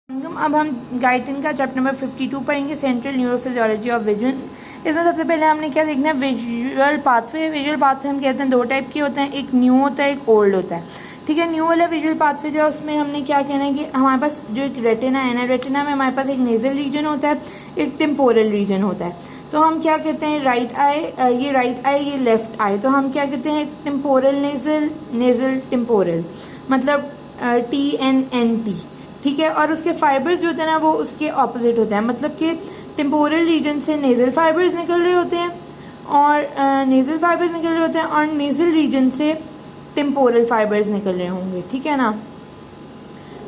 अब हम गाइटिन का चैप्टर नंबर 52 पढ़ेंगे, सेंट्रल न्यूरोफिजियोलॉजी ऑफ विजन। इसमें सबसे पहले हमने क्या देखना है, विजुअल पाथवे। विजुअल पाथवे हम कहते हैं दो टाइप के होते हैं, एक न्यू होता है, एक ओल्ड होता है। ठीक है, न्यू वाला विजुअल पाथवे जो है उसमें हमने क्या कहना है कि हमारे पास जो एक रेटिना है ना, रेटिना में हमारे पास एक नेजल रीजन होता है, एक टेम्पोरल रीजन होता है। तो हम क्या कहते हैं, राइट आई, ये राइट आई, ये लेफ्ट आई, तो हम क्या कहते हैं, टेम्पोरल नेजल, नेजल टेम्पोरल, मतलब TNNT। ठीक है, और उसके फाइबर्स जो होते हैं ना वो उसके ऑपोजिट होते हैं, मतलब कि टेम्पोरल रीजन से नेज़ल फाइबर्स निकल रहे होते हैं और नेज़ल फाइबर्स निकल रहे होते हैं, और नेज़ल रीजन से टेम्पोरल फाइबर्स निकल रहे होंगे। ठीक है ना,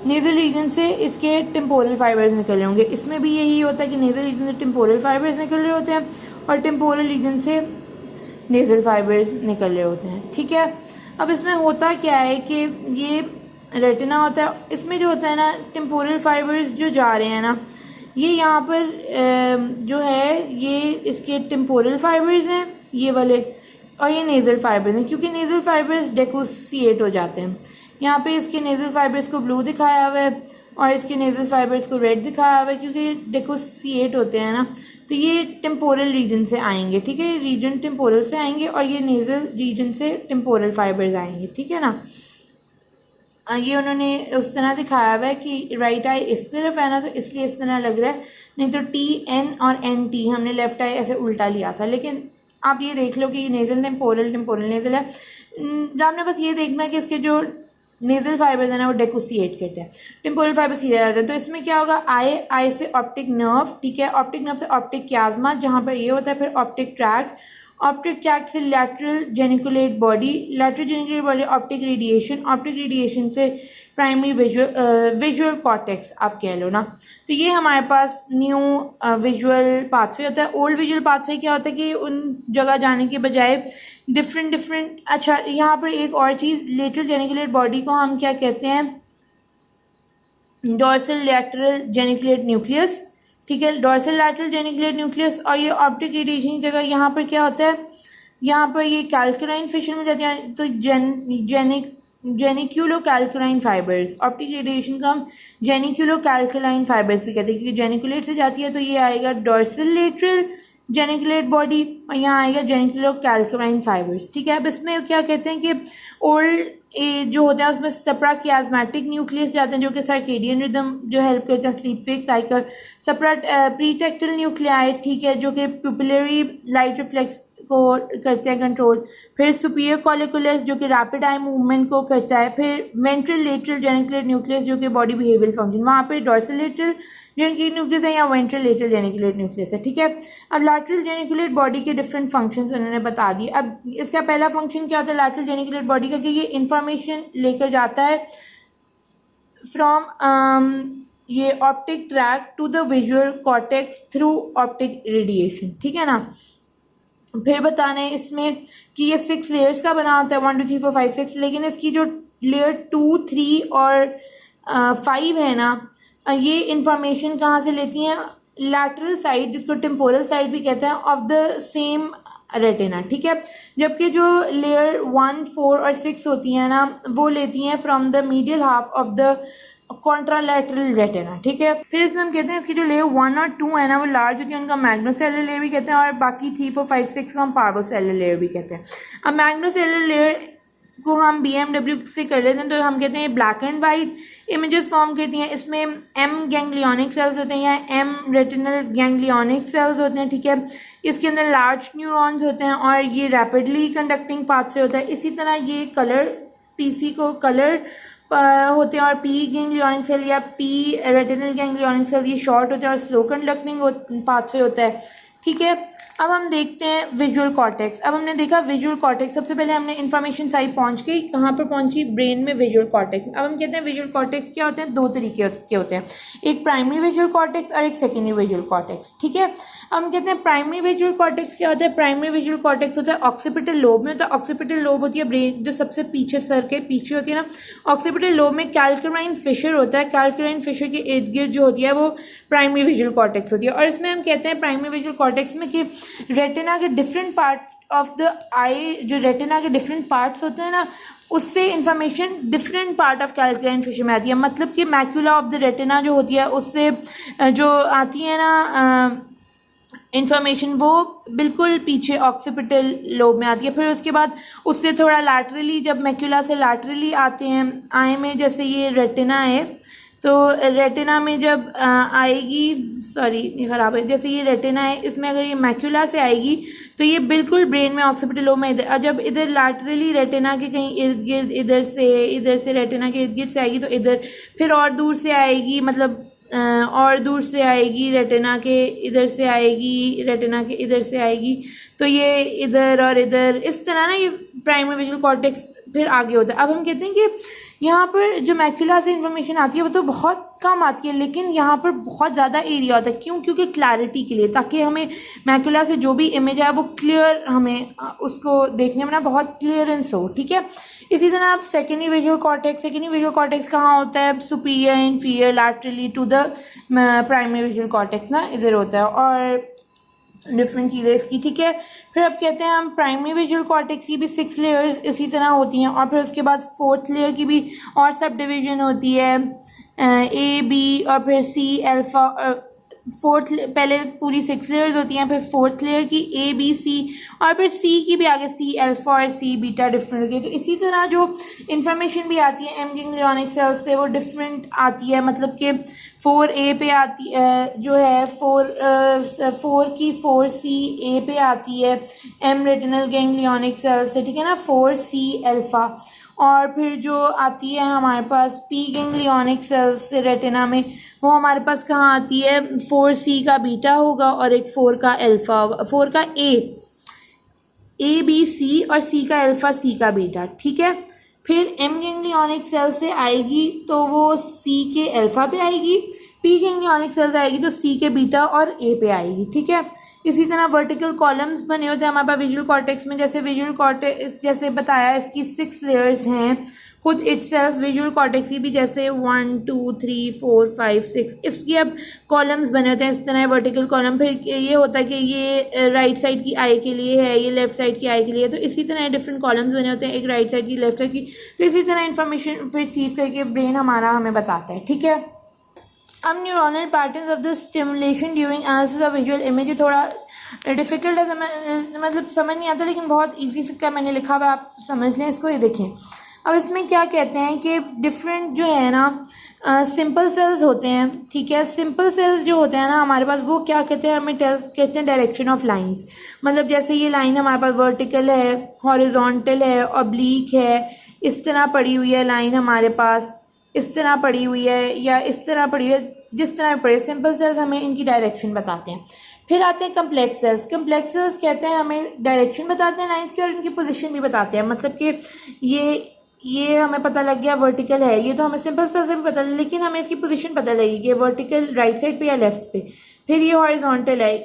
नेज़ल रीजन से इसके टेम्पोरल फाइबर्स निकल रहे होंगे। इसमें भी यही होता है कि नेज़ल रीजन से टेम्पोरल फाइबर्स निकल रहे होते हैं और टेम्पोरल रीजन से नेज़ल फाइबर्स निकल रहे होते हैं। ठीक है, अब इसमें होता क्या है कि ये रेटिना होता है, इसमें जो होता है ना, टेम्पोरल फाइबर्स जो जा रहे हैं ना, ये यहाँ पर जो है ये इसके टेम्पोरल फाइबर्स हैं ये वाले, और ये नेज़ल फाइबर्स हैं, क्योंकि नेज़ल फाइबर्स डिसोसिएट हो जाते हैं। यहाँ पे इसके नेज़ल फाइबर्स को ब्लू दिखाया हुआ है और इसके नेज़ल फाइबर्स को रेड दिखाया हुआ है, क्योंकि डिसोसिएट होते हैं ना, तो ये टेम्पोरल रीजन से आएंगे। ठीक है, रीजन टेम्पोरल से आएंगे और ये नेज़ल रीजन से टेम्पोरल फाइबर्स आएंगे। ठीक है ना, ये उन्होंने उस तरह दिखाया हुआ है कि राइट आई इस तरफ है ना, तो इसलिए इस तरह लग रहा है, नहीं तो TN और NT हमने लेफ्ट आई ऐसे उल्टा लिया था। लेकिन आप ये देख लो कि नेज़ल टेम्पोरल, टेम्पोरल नेज़ल है। आपने बस ये देखना है कि इसके जो नेज़ल फाइबर्स है ना वो डिसोसिएट करते हैं, टेम्पोरल फाइबर सीधे जाते हैं। तो इसमें क्या होगा, आई से ऑप्टिक नर्व, ठीक है, ऑप्टिक नर्व से ऑप्टिक क्याज़मा जहाँ पर ये होता है, फिर ऑप्टिक ट्रैक्ट, ऑप्टिक ट्रैक्ट से lateral geniculate body, lateral geniculate body optic radiation, optic radiation से प्राइमरी विजुअल कॉर्टेक्स आप कह लो ना। तो ये हमारे पास न्यू विजुअल पाथवे होता है। ओल्ड विजुअल पाथवे क्या होता है कि उन जगह जाने के बजाय डिफरेंट अच्छा, यहाँ पर एक और चीज़, लेटरल जेनिकुलेट बॉडी को हम क्या कहते हैं, डॉर्सल लैटरल जेनिकुलेट न्यूक्लियस। ठीक है, डॉर्सल लैटरल जेनिकुलेट न्यूक्लियस, और ये ऑप्टिक रेडिएशन की जगह यहाँ पर क्या होता है, यहाँ पर ये कैल्कुराइन फिशन में जाती है, तो जेनिक्यूलो कैल्कुलाइन फाइबर्स, ऑप्टिक रेडिएशन का हम जेनिक्यूलो कैल्कुलाइन फाइबर्स भी कहते हैं, क्योंकि जेनिकुलेट से जाती है। तो ये आएगा डॉर्सल लेटरल जेनिकुलेट बॉडी और यहाँ आएगा जेनिकुलो कैल्कुलाइन फाइबर्स। ठीक है, अब इसमें क्या कहते हैं कि ओल्ड जो होते हैं उसमें सप्रा कियास्मेटिक न्यूक्लियस जाते हैं, जो कि सर्केडियन रिदम जो हेल्प करते हैं, sleep wake cycle, supra pretectal nuclei, ठीक है, जो कि प्यूपिलरी लाइट रिफ्लेक्स को करते हैं कंट्रोल, फिर सुपीरियर कॉलिकुलस जो कि रैपिड आई मूवमेंट को करता है, फिर वेंट्रल लेटरल जेनिकुलेट न्यूक्लियस जो कि बॉडी बिहेवियल फंक्शन, वहाँ पे डॉर्सल लेटरल जेनिकुलेट न्यूक्लियस है या वेंट्रल लेटरल जेनिकुलेट न्यूक्लियस है। ठीक है, अब लैटरल जेनिकुलेट बॉडी के डिफरेंट फंक्शंस उन्होंने बता दिए। अब इसका पहला फंक्शन क्या होता है लैटरल जेनिकुलेट बॉडी का, कि ये इंफॉर्मेशन लेकर जाता है फ्रॉम ये optic tract to the visual cortex through optic radiation. ठीक है ना, फिर बताना है इसमें कि ये 6 लेयर्स का बना होता है, 1 2 3 4 5 6, लेकिन इसकी जो लेयर 2 3 और 5 है ना, ये इंफॉर्मेशन कहाँ से लेती हैं, लैटरल साइड जिसको टेम्पोरल साइड भी कहते हैं ऑफ द सेम रेटिना। ठीक है, जबकि जो लेयर 1 4 और 6 होती हैं ना वो लेती हैं from the medial half of the contralateral retina. ठीक है, फिर इसमें हम कहते हैं इसकी जो लेयर 1 और 2 है ना वो लार्ज होती है, उनका मैग्नोसेलुलर लेयर भी कहते हैं, और बाकी 3 4 5 6 को हम पार्वोसेलुलर लेयर भी कहते हैं। अब मैग्नोसेलुलर लेयर को हम BMW से कर लेते हैं, तो हम कहते हैं black and white images form करती हैं। इसमें M गैंग्लियोनिक सेल्स होते हैं या M रेटिनल गैंग्लियोनिक सेल्स होते हैं। ठीक है, इसके अंदर लार्ज न्यूरॉन्स होते हैं और ये रैपिडली कंडक्टिंग पाथवे होता है। इसी तरह ये कलर PC को कलर होते हैं, और P गैंग्लियोनिक सेल या P रेटिनल गैंग्लियोनिक सेल ये शॉर्ट होते हैं और स्लो कंडक्टिंग पाथवे होता है। ठीक है, अब हम देखते हैं विजुअल कॉर्टेक्स। अब हमने देखा विजुअल कॉर्टेक्स, सबसे पहले हमने इन्फॉर्मेशन साइड पहुंच गई, कहाँ पर पहुंची, ब्रेन में विजुअल कॉर्टेक्स। अब हम कहते हैं विजुअल कॉर्टेक्स क्या होते हैं, 2 तरीके के होते हैं, एक प्राइमरी विजुअल कॉर्टेक्स और एक सेकेंडरी विजुअल कॉर्टेक्स। ठीक है, अब हम कहते हैं प्राइमरी विजुअल कॉर्टेक्स क्या होता है, प्राइमरी विजुअल कॉर्टेक्स होता है ऑक्सीपिटल लोब में होता है। ऑक्सीपिटल लोब होती है ब्रेन जो सबसे पीछे सर के पीछे होती है ना, ऑक्सीपिटल लोब में कैल्कुराइन फिशर होता है, कैल्कुराइन फिशर के इर्द गिर्द जो होती है वो प्राइमरी विजुअल कॉर्टेक्स होती है। और इसमें हम कहते हैं प्राइमरी विजुअल कॉर्टेक्स में कि रेटिना के different part of the eye, जो रेटिना के डिफरेंट पार्ट्स होते हैं ना, उससे information different part of calcarine fissure में आती है। मतलब कि मैक्यूला ऑफ द रेटिना जो होती है उससे जो आती है ना इंफॉर्मेशन, वो बिल्कुल पीछे ऑक्सीपिटल लोब में आती है। फिर उसके बाद उससे थोड़ा लैटरली, जब मैक्यूला से लैटरली आते हैं आई में, जैसे ये रेटिना है तो रेटिना में जब आएगी, सॉरी ये ख़राब है, जैसे ये रेटिना है इसमें अगर ये मैक्यूला से आएगी तो ये बिल्कुल ब्रेन में ऑक्सीपिटल लोब में इधर, और जब इधर लैटरली रेटिना के कहीं इर्द गिर्द इधर से रेटिना के इर्द गिर्द से आएगी तो इधर, फिर और दूर से आएगी, मतलब और दूर से आएगी, रेटिना के इधर से आएगी, रेटिना के इधर से आएगी, तो ये इधर और इधर, इस तरह ना ये प्राइमरी विजुअल कॉर्टेक्स फिर आगे होता है। अब हम कहते हैं कि यहाँ पर जो मैक्यूला से इन्फॉर्मेशन आती है वो तो बहुत कम आती है, लेकिन यहाँ पर बहुत ज़्यादा एरिया होता है। क्यों? क्योंकि क्लैरिटी के लिए, ताकि हमें मैक्यूला से जो भी इमेज है वो क्लियर, हमें उसको देखने में ना बहुत क्लियरेंस हो। ठीक है, इसी तरह आप सेकेंडरी विजुअल कॉर्टेक्स कहाँ होता है? Superior, inferior, laterally to the primary visual cortex ना इधर होता है, और डिफरेंट चीज़ें इसकी। ठीक है, फिर अब कहते हैं हम प्राइमरी विजुअल कॉर्टेक्स की भी 6 लेयर्स इसी तरह होती हैं, और फिर उसके बाद 4th लेयर की भी और सब डिवीजन होती है, ए बी और फिर सी अल्फा, पहले पूरी 6 लेयर्स होती हैं, फिर 4th लेयर की ए बी सी, और फिर सी की भी आगे सी अल्फा और सी बीटा डिफरेंट होती है। तो इसी तरह जो इन्फॉर्मेशन भी आती है एम गैंग्लियोनिक सेल्स से वो डिफरेंट आती है, मतलब कि 4A पे आती जो है 4 की 4C A पे आती है एम रेटिनल गैंग्लियोनिक सेल्स से। ठीक है ना, 4C अल्फा, और फिर जो आती है हमारे पास पी गैंग्लियोनिक सेल्स से रेटिना में, वो हमारे पास कहाँ आती है? 4C का बीटा होगा और एक 4 का अल्फा होगा, 4 का ए बी सी और सी का अल्फा, सी का बीटा। ठीक है, फिर एम गैंग्लियोनिक सेल से आएगी तो वो सी के अल्फा पे आएगी, पी गैंग्लियोनिक सेल से आएगी तो सी के बीटा और ए पे आएगी। ठीक है, इसी तरह वर्टिकल कॉलम्स बने होते हैं हमारे पास विजुअल कॉर्टेक्स में। जैसे विजुअल कॉर्टेक्स जैसे बताया इसकी 6 लेयर्स हैं खुद इटसेल्फ, विजुअल कॉर्टेक्स की भी जैसे 1 2 3 4 5 6 इसकी अब कॉलम्स बने होते हैं इस तरह वर्टिकल कॉलम। फिर ये होता है कि ये राइट साइड की आई के लिए है, ये लेफ्ट साइड की आई के लिए है, तो इसी तरह डिफरेंट कॉलम्स बने होते हैं, एक राइट साइड की, लेफ्ट साइड की। तो इसी तरह इन्फॉर्मेशन परसीव करके ब्रेन हमारा हमें बताता है। ठीक है, अब neuronal patterns of the stimulation during analysis of visual image, थोड़ा डिफ़िकल्ट है, मतलब समझ नहीं आता, लेकिन बहुत ईजी से क्या मैंने लिखा हुआ है, आप समझ लें इसको। ये देखें, अब इसमें क्या कहते हैं कि डिफरेंट जो है ना सिंपल सेल्स होते हैं। ठीक है, सिंपल सेल्स जो होते हैं ना हमारे पास, वो क्या कहते हैं? हमें कहते हैं डायरेक्शन ऑफ लाइंस। मतलब जैसे ये लाइन हमारे पास वर्टिकल है, हॉरिजॉन्टल है, ऑब्लीक है, इस तरह पड़ी हुई है लाइन हमारे पास, इस तरह पड़ी हुई है या इस तरह पड़ी हुई है, जिस तरह पड़ी है। सिंपल सेल्स हमें इनकी डायरेक्शन बताते हैं। फिर आते हैं कम्प्लेक्स सेल्स। कम्प्लेक्स सेल्स कहते हैं हमें डायरेक्शन बताते हैं लाइंस की और इनकी पोजीशन भी बताते हैं। मतलब कि ये हमें पता लग गया वर्टिकल है, ये तो हमें सिंपल सेल से भी पता, लेकिन हमें इसकी पोजीशन पता लगेगी कि वर्टिकल राइट साइड पे या लेफ्ट पे। फिर ये हॉरिजॉन्टल है,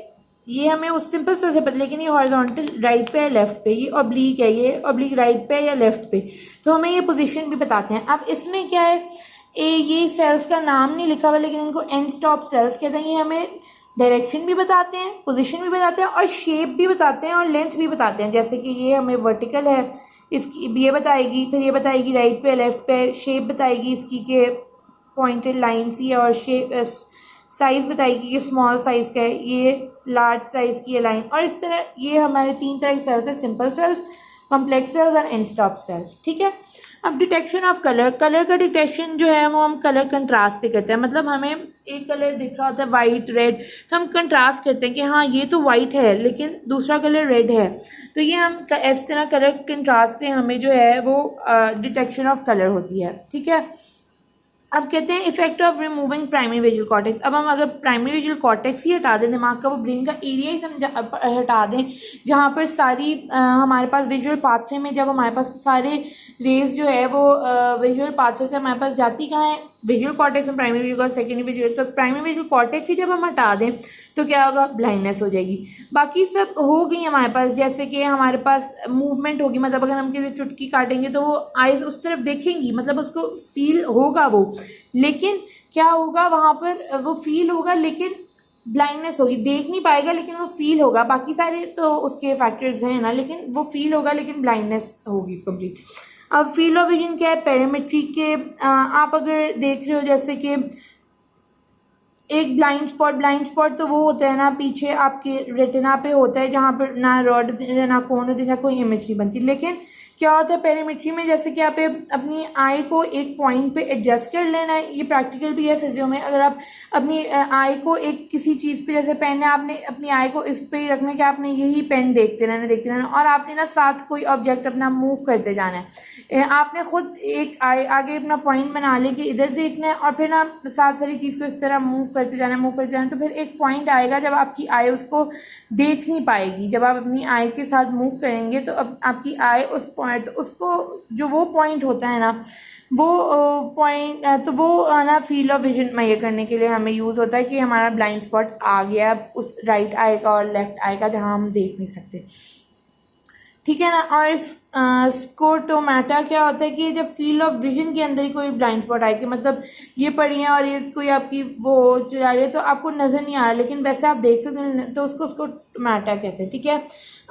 ये हमें उस सिंपल सेल से पता, लेकिन ये हॉरिजॉन्टल राइट पे या लेफ्ट पे। ये ऑब्लीक है, ये ऑब्लीक राइट पे या लेफ्ट पे, तो हमें ये पोजीशन भी बताते हैं। अब इसमें क्या है, ये सेल्स का नाम नहीं लिखा हुआ, लेकिन इनको एंड स्टॉप सेल्स कहते हैं। ये हमें डायरेक्शन भी बताते हैं, पोजीशन भी बताते हैं और शेप भी बताते हैं और लेंथ भी बताते हैं। जैसे कि ये हमें वर्टिकल है, इसकी ये बताएगी, फिर ये बताएगी राइट पे लेफ्ट पे, शेप बताएगी इसकी के पॉइंटेड लाइन सी है, और शेप साइज़ बताएगी कि स्मॉल साइज़ का है, ये लार्ज साइज़ की है लाइन। और इस तरह ये हमारे 3 तरह के सेल्स हैं, सिंपल सेल्स, कम्प्लेक्स सेल्स और एंड स्टॉप सेल्स। ठीक है, अब डिटेक्शन ऑफ कलर का डिटेक्शन जो है वो हम कलर कंट्रास्ट से करते हैं। मतलब हमें एक कलर दिख रहा होता है वाइट रेड, तो हम कंट्रास्ट करते हैं कि हाँ ये तो वाइट है लेकिन दूसरा कलर रेड है, तो ये हम इस तरह कलर कंट्रास्ट से हमें जो है वो डिटेक्शन ऑफ कलर होती है। ठीक है, अब कहते हैं effect of removing primary visual cortex. अब हम अगर प्राइमरी विजुअल कॉर्टेक्स ही हटा दें, दिमाग का वो ब्रेन का एरिया ही हटा दें जहाँ पर सारी हमारे पास विजुअल पाथवे में, जब हमारे पास सारे रेज जो है वो विजुअल पाथवे से हमारे पास जाती कहाँ है? विजुअल कॉर्टेक्स में, प्राइमरी विजुअल और सेकेंडरी विजुअल। तो प्राइमरी विजुअल कॉर्टेक्स ही जब हम हटा दें तो क्या होगा? ब्लाइंडनेस हो जाएगी। बाकी सब हो गई हमारे पास, जैसे कि हमारे पास मूवमेंट होगी, मतलब अगर हम किसी चुटकी काटेंगे तो वो आइज उस तरफ देखेंगी, मतलब उसको फील होगा वो, लेकिन क्या होगा वहाँ पर? वो फील होगा लेकिन ब्लाइंडनेस होगी, देख नहीं पाएगा लेकिन वो फील होगा, बाकी सारे तो उसके फैक्टर्स हैं ना, लेकिन वो फील होगा लेकिन ब्लाइंडनेस होगी कंप्लीट। अब फील्ड ऑफ विजन क्या है, पेरीमेट्री के आप अगर देख रहे हो जैसे कि एक ब्लाइंड स्पॉट तो वो होता है ना पीछे आपके रेटिना पे होता है, जहाँ पर ना रॉड ना कोन होती ना कोई इमेज नहीं बनती। लेकिन क्या होता है पेरीमेट्री में, जैसे कि आप अपनी आई को एक पॉइंट पे एडजस्ट कर लेना है, ये प्रैक्टिकल भी है फिजियो में। अगर आप अपनी आई को एक किसी चीज़ पे, जैसे पेन है, आपने अपनी आई को इस पे ही रखना है कि आपने यही पेन देखते रहना और आपने ना साथ कोई ऑब्जेक्ट अपना मूव करते जाना है। आपने खुद एक आई आगे अपना पॉइंट बना ले कि इधर देखना है और फिर ना साथ वाली चीज़ को इस तरह मूव करते जाना तो फिर एक पॉइंट आएगा जब आपकी आई उसको देख नहीं पाएगी। जब आप अपनी आई के साथ मूव करेंगे तो अब आपकी आई उस पॉइंट, उसको जो वो पॉइंट होता है ना, वो पॉइंट तो वो ना फील्ड ऑफ विजन मेजर करने के लिए हमें यूज़ होता है कि हमारा ब्लाइंड स्पॉट आ गया उस राइट आई का और लेफ़्ट आई का जहाँ हम देख नहीं सकते, ठीक है ना। और इस स्कोटोमेटा क्या होता है कि जब फील्ड ऑफ विजन के अंदर ही कोई ब्लाइंड स्पॉट आए कि मतलब ये पड़ी है और ये कोई आपकी वो चला रही है तो आपको नज़र नहीं आ रहा, लेकिन वैसे आप देख सकते हैं, तो उसको स्कोटोमेटा कहते हैं, ठीक है।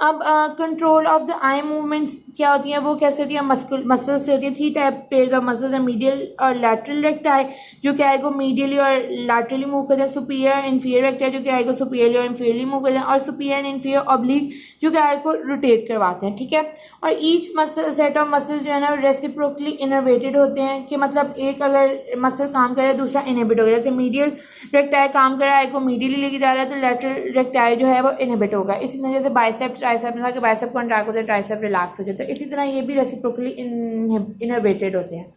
अब control of the eye movements क्या होती हैं, वो कैसे होती है, मसल से होती है। 3 टाइप पेयर्स ऑफ मसल्स है, मीडियल और लैटरल रेक्टाई जो कि आई को मीडियली और लैटरली मूव करते हैं, सुपीरियर इन्फीरियर रेक्टाई जो कि आई को सुपीरियरली और इन्फीरियरली मूव करते हैं, और सुपीरियर एंड इन्फीरियर ऑब्लिक जो कि आई को रोटेट करवाते हैं, ठीक है। और each muscle set of muscles जो है ना रेसिप्रोकली इनर्वेटेड होते हैं कि मतलब एक अगर मसल काम कर रहा है दूसरा इनहिबिट हो गया। जैसे मीडियल रेक्टाई काम कर रहा है, आई को मीडियली लेके जा रहा है, तो लैटरल रेक्टाई जो है वो इनहिबिट होगा। इसी तरह जैसे बाइसेप्स ट्राइसेप में था कि बाइसेप कॉन्ट्रैक्ट होता है, ट्राइसेप रिलैक्स हो जाता है, इसी तरह ये भी रेसिप्रोकली इनर्वेटेड होते हैं।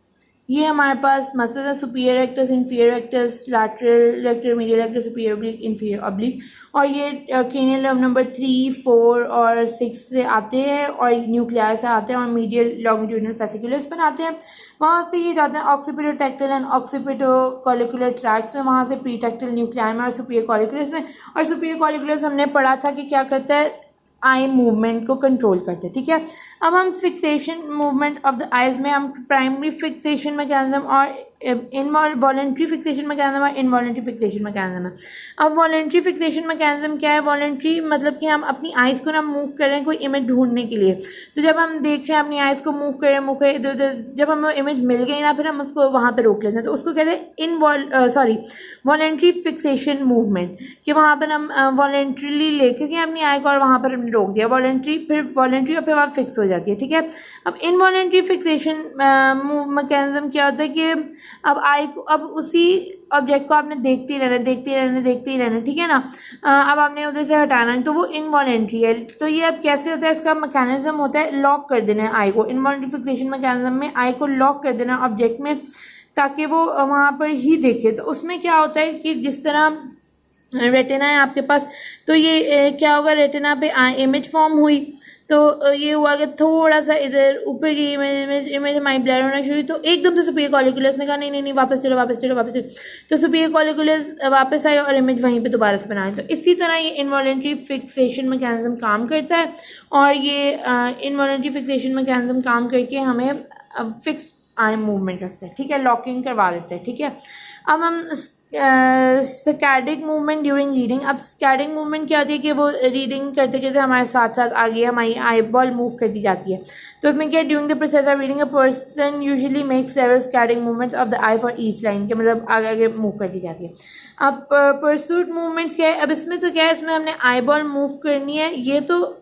ये हमारे पास मसल्स है, superior rectus, inferior rectus, lateral rectus, medial rectus, superior oblique, inferior oblique. और ये क्रेनियल नर्व नंबर 3, 4 और 6 से आते हैं और न्यूक्लियाई से आते हैं और मीडियल लॉन्गिट्यूडिनल फेसिकुलस बनाते हैं। वहाँ से ये जाते हैं ऑक्सीपिटो टेक्टल एंड ऑक्सीपिटो कॉलिकुलर ट्रैक्ट्स में, वहाँ से प्री टेक्टल न्यूक्लियाई में और सुपीरियर कॉलिकुलस में। और सुपीरियर कॉलिकुलस हमने पढ़ा था कि क्या करता है, आई मूवमेंट को कंट्रोल करते हैं, ठीक है। अब हम fixation movement of the eyes में हम प्राइमरी फिक्सेशन मैकेनिज्म और वॉलेंट्री फिक्सेशन मैकेनिज्म और इनवॉलेंट्री फिक्सेशन मैकेनिज्म है। अब वॉलेंट्री फिक्सेशन मैकेनिज्म क्या है, वॉलेंट्री मतलब कि हम अपनी आइज़ को ना मूव कर रहे हैं कोई इमेज ढूंढने के लिए, तो जब हम देख रहे हैं अपनी आइज़ को मूव कर रहे हैं इधर, जब हमें इमेज मिल गई ना फिर हम उसको वहाँ पे रोक लेते हैं, तो उसको कहते हैं वॉलेंट्री फिक्सेशन मूवमेंट, कि वहाँ पर हम वॉलेंट्रीली लेके गए अपनी आई को और वहाँ पर हमने रोक दिया, वॉलेंट्री और फिर वहाँ फिक्स हो जाती है, ठीक है। अब इनवॉलेंट्री फिक्सेशन मैकेनिज्म क्या होता है कि अब आई को, अब उसी ऑब्जेक्ट को आपने देखते ही रहना, ठीक है ना। अब आपने उधर से हटाना है तो वो इनवॉलेंट्री है। तो ये अब कैसे होता है, इसका मैकेनिज्म होता है लॉक कर देना है आई को। इनवॉलेंट्री फिक्सेशन मैकेनिज्म में आई को लॉक कर देना ऑब्जेक्ट में ताकि वो वहाँ पर ही देखे। तो उसमें क्या होता है कि जिस तरह रेटिना है आपके पास, तो ये क्या होगा, रेटिना पे इमेज फॉर्म हुई तो ये हुआ कि थोड़ा सा इधर ऊपर की इमेज हमारी ब्लर होना शुरू हुई, तो एकदम से सुपीरियर कॉलिकुलस ने कहा नहीं वापस चलो, तो सुपीरियर कॉलिकुलस वापस आए और इमेज वहीं पे दोबारा से बनाए। तो इसी तरह ये इनवॉलेंट्री फिक्सेशन मैकेनिज्म काम करता है और ये इनवॉलेंट्री फिक्सेशन मैकेनिज्म काम करके हमें फिक्स आई मूवमेंट रखता है, ठीक है, लॉकिंग करवा देता है, ठीक है। अब हम स्कैडिक मूवमेंट ड्यूरिंग रीडिंग। अब स्कैडिक मूवमेंट क्या होती है कि वो रीडिंग करते करते हमारे साथ साथ आगे हमारी आई बॉल मूव कर दी जाती है। तो उसमें क्या, during the process of reading a person usually makes several saccadic movements of the eye for each line, के मतलब आगे आगे मूव कर दी जाती है। अब परसूट मूवमेंट्स क्या है, अब इसमें तो क्या है, इसमें हमने आई बॉल मूव करनी है, ये तो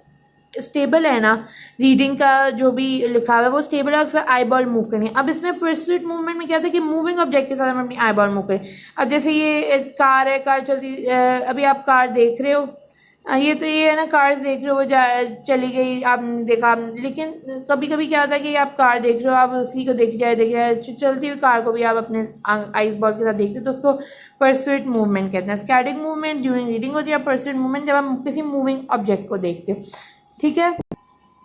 स्टेबल है ना, रीडिंग का जो भी लिखा हुआ है वो स्टेबल है, उसका आई बॉल मूव करनी है। अब इसमें परस्यूट मूवमेंट में क्या था कि मूविंग ऑब्जेक्ट के साथ हम अपनी आई बॉल मूव करें। अब जैसे ये कार है, कार चलती, अभी आप कार देख रहे हो, ये है ना, कार्स देख रहे हो, वो चली गई, आपने देखा, लेकिन कभी कभी क्या होता है कि आप कार देख रहे हो, आप उसी को देखी जाए चलती हुई कार को भी आप अपने आई बॉल के साथ देखते हो, तो उसको परस्यूट मूवमेंट कहते हैं। स्कैडिक मूवमेंट ड्यूरिंग रीडिंग होती है, परस्यूट मूवमेंट जब हम किसी मूविंग ऑब्जेक्ट को देखते हो, ठीक है।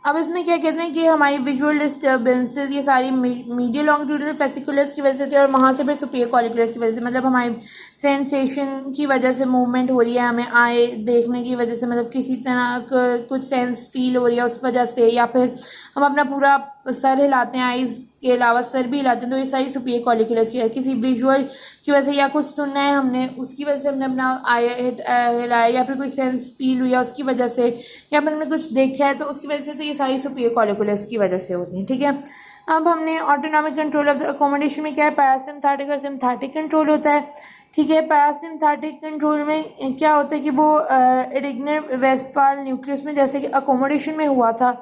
अब इसमें क्या कहते हैं कि हमारी विजुअल डिस्टर्बेंसेस ये सारी मीडियल लॉन्गिट्यूडिनल फेसिकुलस की वजह से होती है और वहाँ से फिर सुपीरियर कॉलिकुलस की वजह से, मतलब हमारी सेंसेशन की वजह से मूवमेंट हो रही है, हमें आए देखने की वजह से, मतलब किसी तरह कुछ सेंस फील हो रही है उस वजह से, या फिर हम अपना पूरा सर हिलाते हैं, आइज़ के अलावा सर भी हिलाते हैं, तो ये सारी सुपीरियर कॉलिकुलस की है। किसी विजुअल की वजह से या कुछ सुनना है हमने, उसकी वजह से हमने अपना आई हिलाया, या फिर कोई सेंस फील हुई है उसकी वजह से, या फिर हमने कुछ देखा है तो उसकी वजह से, तो ये सारी सुपीरियर कॉलिकुलस की वजह से होती हैं। ठीक है, अब हमने autonomic control of the accommodation में क्या है, पैरासिम्पैथिक और सिम्पैथिक कंट्रोल होता है। ठीक है, पैरासिम्पैथिक कंट्रोल में क्या होता है कि वो एरिग्नर वेस्टफाल न्यूक्लियस में जैसे कि अकोमोडेशन में हुआ था,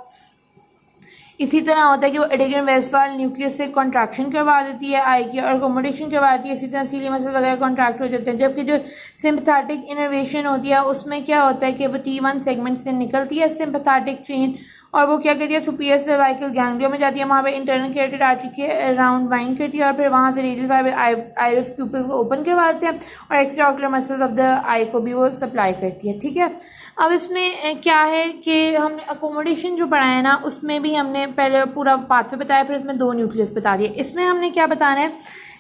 इसी तरह होता है कि वो एरिग्नर वेस्टफाल न्यूक्लियस से कॉन्ट्रैक्शन करवा देती है आई की और अकोमोडेशन करवा देती है। इसी तरह सीली मसल वगैरह कॉन्ट्रैक्ट हो जाते हैं। जबकि जो सिम्पैथिक इनर्वेशन होती है उसमें क्या होता है कि वो T1 सेगमेंट से निकलती है सिम्पैथिक चेन, और वो क्या करती है, सुपीरियर सर्वाइकल गैंग्लिया में जाती है, वहाँ पे इंटरनल कैरोटिड आर्टरी के अराउंड वाइंड करती है, और फिर वहाँ से रेडियल फाइबर आइरिस प्यूपिल को ओपन करवाते हैं, और extra ocular muscles of the eye को भी वो सप्लाई करती है। ठीक है, अब इसमें क्या है कि हमने अकोमोडेशन जो पढ़ा है ना, उसमें भी हमने पहले पूरा पाथवे बताया, फिर इसमें 2 न्यूक्लियस बता दिए। इसमें हमने क्या बताना है,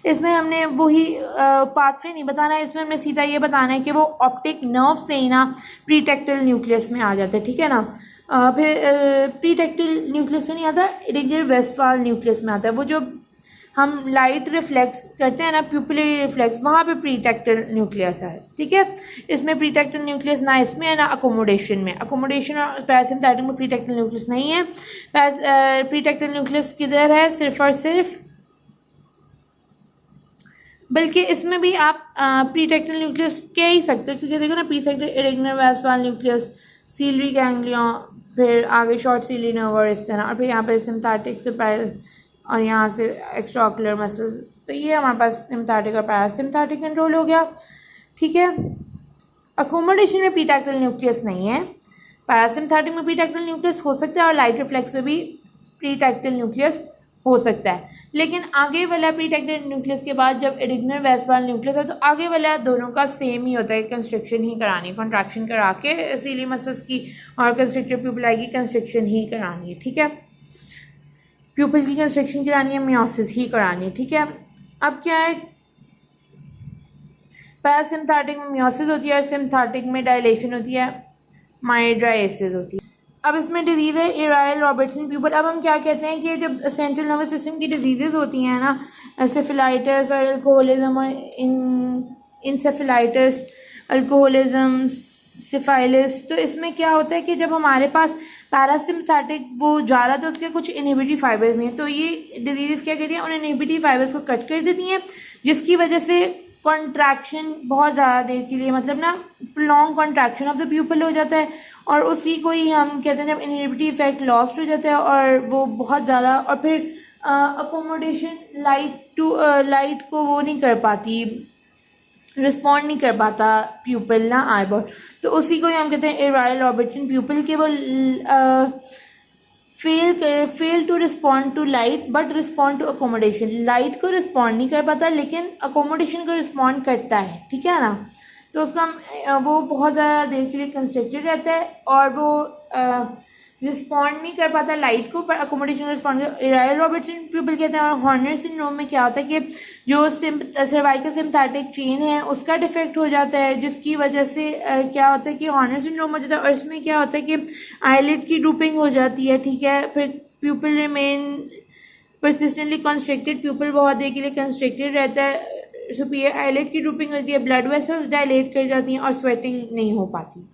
इसमें हमने वही पाथवे नहीं बताना है, इसमें हमने सीधा ये बताना है कि वो ऑप्टिक नर्व से ही ना प्रीटेक्टल न्यूक्लियस में आ जाता है। ठीक है ना, फिर प्रीटेक्टल न्यूक्लियस में नहीं आता, एरिग्नर वेस्टफाल न्यूक्लियस में आता है। वो जो हम लाइट रिफ्लेक्स करते हैं ना, प्यूपिलरी रिफ्लेक्स, वहाँ पे प्रीटेक्टल न्यूक्लियस है। ठीक है, इसमें प्रीटेक्टल न्यूक्लियस ना इसमें है ना अकोमोडेशन में। अकोमोडेशन और पैरासिम्पैथिक में प्रीटेक्टल न्यूक्लियस नहीं है। प्रीटेक्टल न्यूक्लियस किधर है, सिर्फ और सिर्फ, बल्कि इसमें भी आप प्रीटेक्टल न्यूक्लियस कह ही सकते हो, क्योंकि देखो ना, प्रीटेक्टल एरिग्नर वेस्टफाल न्यूक्लियस, सीलरी गैंग्लिया, फिर आगे शॉर्ट सीलरी नर्व और इस तरह, और फिर यहाँ पे सिम्पैथिक से और यहाँ से एक्स्ट्रा ऑक्यूलर मसल्स। तो ये हमारे पास सिम्पैथिक और पैरासिम्पैथिक कंट्रोल हो गया। ठीक है, अकोमोडेशन में प्रीटेक्टल न्यूक्लियस नहीं है, पैरासिम्पैथिक में प्रीटेक्टल न्यूक्लियस हो सकता है, और लाइट रिफ्लेक्स में भी प्रीटेक्टल न्यूक्लियस हो सकता है। लेकिन आगे वाला प्रीटेक्टल न्यूक्लियस के बाद जब एरिग्नर वेस्टफाल न्यूक्लियस है, तो आगे वाला दोनों का सेम ही होता है, कंस्ट्रक्शन ही करानी, कॉन्ट्रैक्शन करा के सीली मसल्स की, और कंस्ट्रिक्टर प्यूपिल की कंस्ट्रक्शन ही करानी है। ठीक है, प्यूपिल की कंस्ट्रक्शन करानी है, मियोसिस ही करानी है। ठीक है, अब क्या है, पैरासिम्पैथिक में मियोसिस होती है, और सिम्पैथिक में डायलेशन होती है, माइड्राइसिस होती है। अब इसमें डिजीज़ है इराइल रॉबर्टसन प्यूपल। अब हम क्या कहते हैं कि जब सेंट्रल नर्वस सिस्टम की डिजीज़ होती हैं ना, सिफिलाइटिस और अल्कोहलिज्म, और इंसेफेलाइटिस, अल्कोहलिज्म, सिफाइलिस, तो इसमें क्या होता है कि जब हमारे पास पैरासिम्पैथिक वो जा रहा, तो उसके कुछ इनहिबिटरी फाइबर्स नहीं है, तो ये डिजीज़ क्या करती हैं, उन इनहिबिटरी फाइबर्स को कट कर देती हैं, जिसकी वजह से कॉन्ट्रैक्शन बहुत ज़्यादा देर के लिए, मतलब ना long contraction of the pupal हो जाता है, और उसी को ही हम कहते हैं जब इनहिबिटरी इफेक्ट लॉस्ट हो जाता है, और वो बहुत ज़्यादा, और फिर अकोमोडेशन लाइट को वो नहीं कर पाती, रिस्पॉन्ड नहीं कर पाता प्यूपल ना आईबॉल, तो उसी को ही हम कहते हैं इराइल रॉबर्टसन प्यूपल के वो fail to respond to light but respond to accommodation. Light को रिस्पॉन्ड नहीं कर पाता, लेकिन अकोमोडेशन को रिस्पॉन्ड करता है। ठीक है ना, तो उसका वो बहुत ज़्यादा देर के लिए कंस्ट्रक्टेड रहता है, और वो रिस्पॉन्ड नहीं कर पाता लाइट को, पर अकोमोडेशन को रिस्पॉन्ड कर। इराइल रॉबर्टसन प्यूपल कहते हैं। और हॉर्नर सिंड्रोम में क्या होता है कि जो सर्वाइकल सिम्पैथिक चेन है उसका डिफेक्ट हो जाता है, जिसकी वजह से क्या होता है कि हॉर्नर सिंड्रोम हो जाता है, और इसमें क्या होता है कि आईलिड की ड्रूपिंग हो जाती है। ठीक है, फिर pupil remain persistently constricted, pupil बहुत देर के लिए कंस्ट्रक्टेड रहता है, सुपीरियर आईलिड की ड्रूपिंग होती है, ब्लड वेसल्स डायलेट कर जाती हैं, और स्वेटिंग नहीं हो पाती।